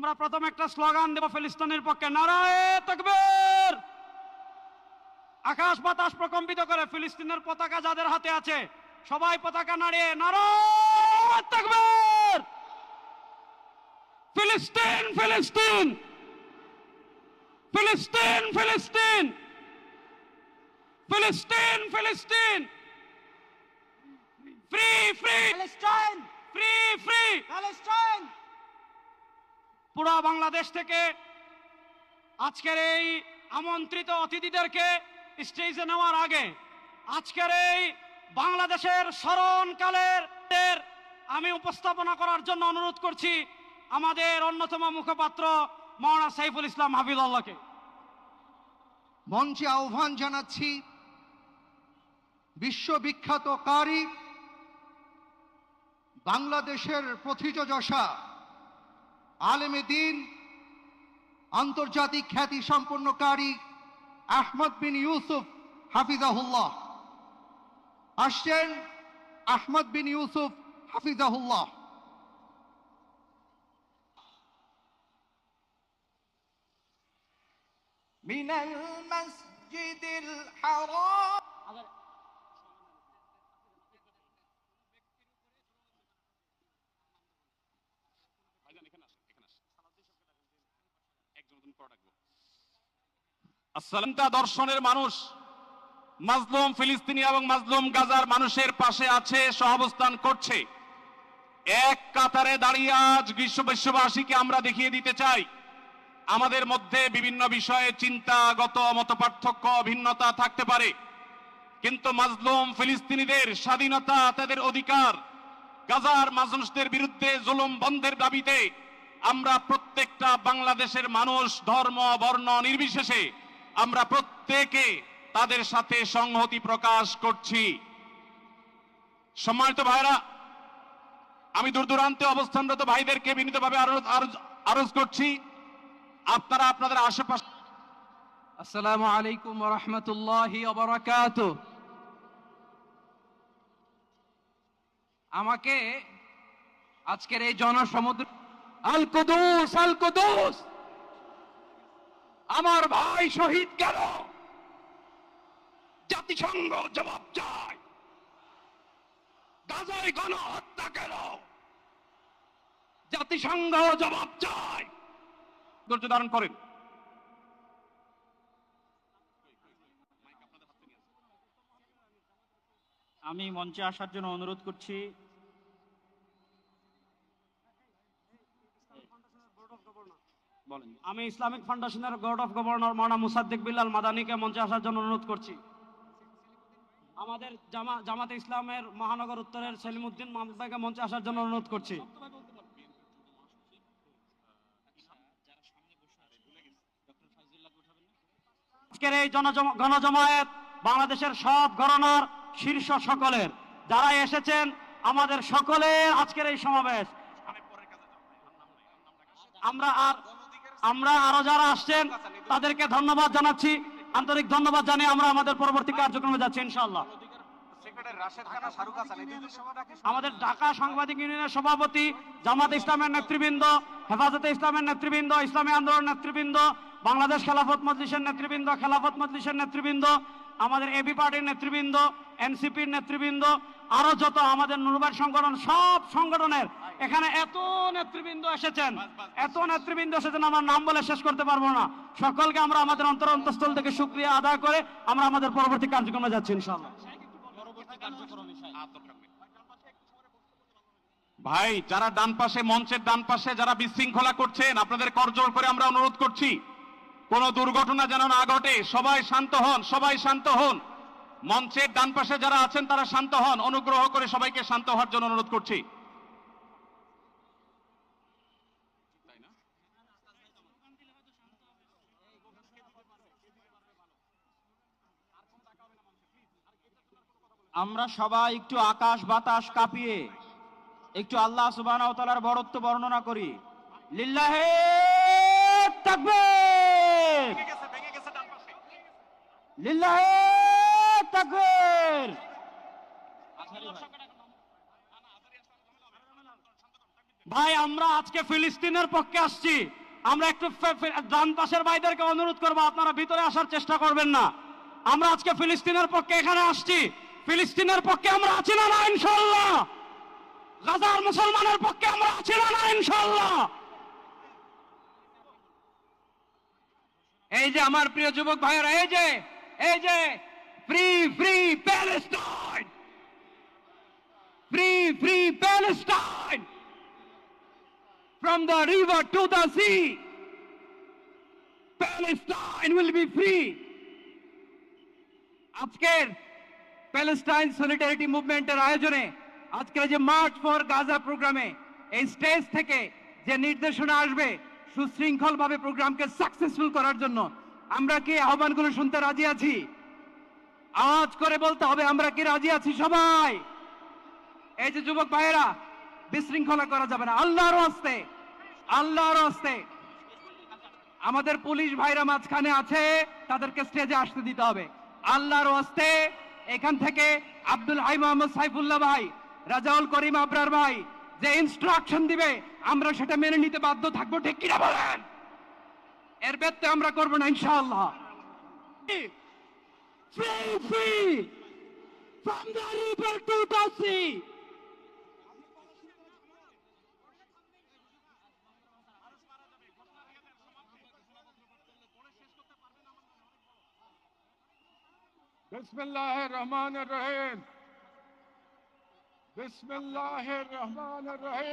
আমরা প্রথম একটা স্লোগান দেব ফিলিস্তিনের পক্ষে, নারায়ে তাকবীর। আকাশ বাতাস প্রকম্পিত করে ফিলিস্তিনের পতাকা যাদের হাতে আছে সবাই পতাকা নাড়িয়ে নারায়ে তাকবীর। ফিলিস্তিন ফিলিস্তিন ফিলিস্তিন ফিলিস্তিন ফিলিস্তিন ফিলিস্তিন, free free Palestine, free free. Palestine. পুরো বাংলাদেশ থেকে আজকের এই আমন্ত্রিত অতিথিদেরকে স্টেজে নেওয়ার আগে আজকের এই বাংলাদেশের স্মরণকালের আমি উপস্থাপনা করার জন্য অনুরোধ করছি আমাদের অন্যতম মুখপাত্র মাওলানা সাইফুল ইসলাম হাফিজুল্লাহকে। মঞ্চে আহ্বান জানাচ্ছি বিশ্ববিখ্যাত কারি, বাংলাদেশের প্রথিতযশা আলেমে দ্বীন, আন্তর্জাতিক খ্যাতি সম্পন্ন কারি আহমদ বিন ইউসুফ হাফিজাহুল্লাহ। আসছেন আহমদ বিন ইউসুফ হাফিজাহুল্লাহ। মিনাল মসজিদিল হারাম। আসসালামটা দর্শনের মানুষ মাজলুম ফিলিস্তিনি এবং মাজলুম গাজার মানুষের পাশে আছে, সহাবস্থান করছে। এক কাতারে দাঁড়িয়ে আজ বিশ্ববাসীকে আমরা দেখিয়ে দিতে চাই আমাদের মধ্যে বিভিন্ন বিষয়ে চিন্তাগত মতপার্থক্য ভিন্নতা থাকতে পারে, কিন্তু মাজলুম ফিলিস্তিনিদের স্বাধীনতা, তাদের অধিকার, গাজার মানুষদের বিরুদ্ধে জুলুম বন্ধের দাবিতে আমরা প্রত্যেকটা বাংলাদেশের মানুষ ধর্ম বর্ণ নির্বিশেষে আমরা প্রত্যেকে তাদের সাথে সংহতি প্রকাশ করছি। সম্মানিত ভাইরা, আমি দূর দূরান্তে অবস্থানরত ভাইদেরকে বিনীতভাবে আরজ করছি আপনারা আপনাদের আশেপাশে। আসসালামু আলাইকুম ওয়া রাহমাতুল্লাহি ওয়া বারাকাতুহু। আমাকে আজকের এই জনসমুদ্র আল কুদুস, আল কুদুস, আমার ভাই শহীদ গেল, জাতিসংঘ জবাব চায়। গাজায় গণহত্যা গেল, জাতিসংঘ জবাব চায়। ধৈর্য ধারণ করেন। আমি মঞ্চে আসার জন্য অনুরোধ করছি আমি ইসলামিক ফাউন্ডেশনের বোর্ড অফ গভর্নর মাওলানা মুসাদ্দিক বিল্লাল মাদানিকে মঞ্চে আসার জন্য অনুরোধ করছি। আমাদের জামাতে ইসলামের মহানগর উত্তরের সেলিমউদ্দিন মাহমুদ ভাইকে মঞ্চে আসার জন্য অনুরোধ করছি। আজকের এই গণজমায়েত বাংলাদেশের সব ঘরানার শীর্ষ সকলের যারা এসেছেন, আমাদের সকলের আজকের এই সমাবেশ। আমরা আরো যারা আসছেন তাদেরকে ধন্যবাদ জানাচ্ছি, আন্তরিক ধন্যবাদ জানিয়ে আমরা আমাদের পরবর্তী কার্যক্রমে যাচ্ছি ইনশাআল্লাহ। আমাদের ঢাকা সাংবাদিক ইউনিয়নের সভাপতি, জামাত ইসলামের নেতৃবৃন্দ, হেফাজতে ইসলামের নেতৃবৃন্দ, ইসলামী আন্দোলন নেতৃবৃন্দ, বাংলাদেশ খেলাফত মজলিসের নেতৃবৃন্দ, খেলাফত মজলিসের নেতৃবৃন্দ, আমাদের এবি পার্টির নেতৃবৃন্দ, এনসিপির নেতৃবৃন্দ, আরো যত আমাদের নুরবাই সংগঠন, সব সংগঠনের এখানে এত নেতৃবৃন্দ এসেছেন, আমার নাম বলে শেষ করতে পারবো না। সকলকে আমরা আমাদের অন্তঃস্থল থেকে শুকরিয়া আদায় করে আমরা আমাদের পরবর্তী কার্যক্রমে যাচ্ছি ইনশাআল্লাহ। ভাই, যারা ডান পাশে, মঞ্চের ডান পাশে যারা বিশৃঙ্খলা করছেন, আপনাদের করজোড় করে আমরা অনুরোধ করছি কোন দুর্ঘটনা যেন না ঘটে। সবাই শান্ত হন, সবাই শান্ত হন। মঞ্চের ডান পাশে যারা আছেন তারা শান্ত হন, অনুগ্রহ করে সবাইকে শান্ত হওয়ার জন্য অনুরোধ করছি। আমরা সবাই একটু আকাশ বাতাস কাঁপিয়ে একটু আল্লাহ সুবহানাহু ওয়া তাআলার বড়ত্ব বর্ণনা করি। লিল্লাহি তাকবীর, লিল্লাহি তাকবীর। ভাই আমরা আজকে ফিলিস্তিনের পক্ষে আসছি। আমরা একটু ডান পাশের ভাইদেরকে অনুরোধ করব, আপনারা ভিতরে আসার চেষ্টা করবেন না। আমরা আজকে ফিলিস্তিনের পক্ষে এখানে আসছি। ফিলিস্তিনের পক্ষে আমরা আছি না ইনশাআল্লাহ? গাজার মুসলমানের পক্ষে আমরা আছি না ইনশাআল্লাহ? এই যে আমার প্রিয় যুবক ভাইয়েরা, এই যে free free Palestine, free free Palestine, from the river to the sea, Palestine will be free. আজকের প্যালেস্টাইন সলিডারিটি মুভমেন্টের আয়োজনে আজকের যে মার্চ ফর গাজা প্রোগ্রামে এই স্টেজ থেকে যে নির্দেশনা আসবে সুশৃঙ্খলভাবে প্রোগ্রামকে সাকসেসফুল করার জন্য, আমরা কি আহ্বানগুলো শুনতে রাজি আছি? আওয়াজ করে বলতে হবে, আমরা কি রাজি আছি সবাই? এই যে যুবক ভাইয়েরা, বিশৃঙ্খলা করা যাবে না। আল্লাহর হস্তে, আল্লাহর হস্তে আমাদের পুলিশ ভাইরা মাঝখানে আছে, তাদেরকে স্টেজে আসতে দিতে হবে। আল্লাহর হস্তে এখান থেকে আব্দুল হাই মোহাম্মদ সাইফুল্লাহ ভাই, রাজাউল করিম আবরার ভাই যে ইনস্ট্রাকশন দিবে আমরা সেটা মেনে নিতে বাধ্য থাকবো, ঠিক কিনা বলেন? এর ব্যত্যয় আমরা করবো না ইনশাআল্লাহ। Free, free, from the river to the sea. बिस्मिल्लाहिर्रहमानिर्रहीम बिस्मिल्लाहिर्रहमानिर्रहीम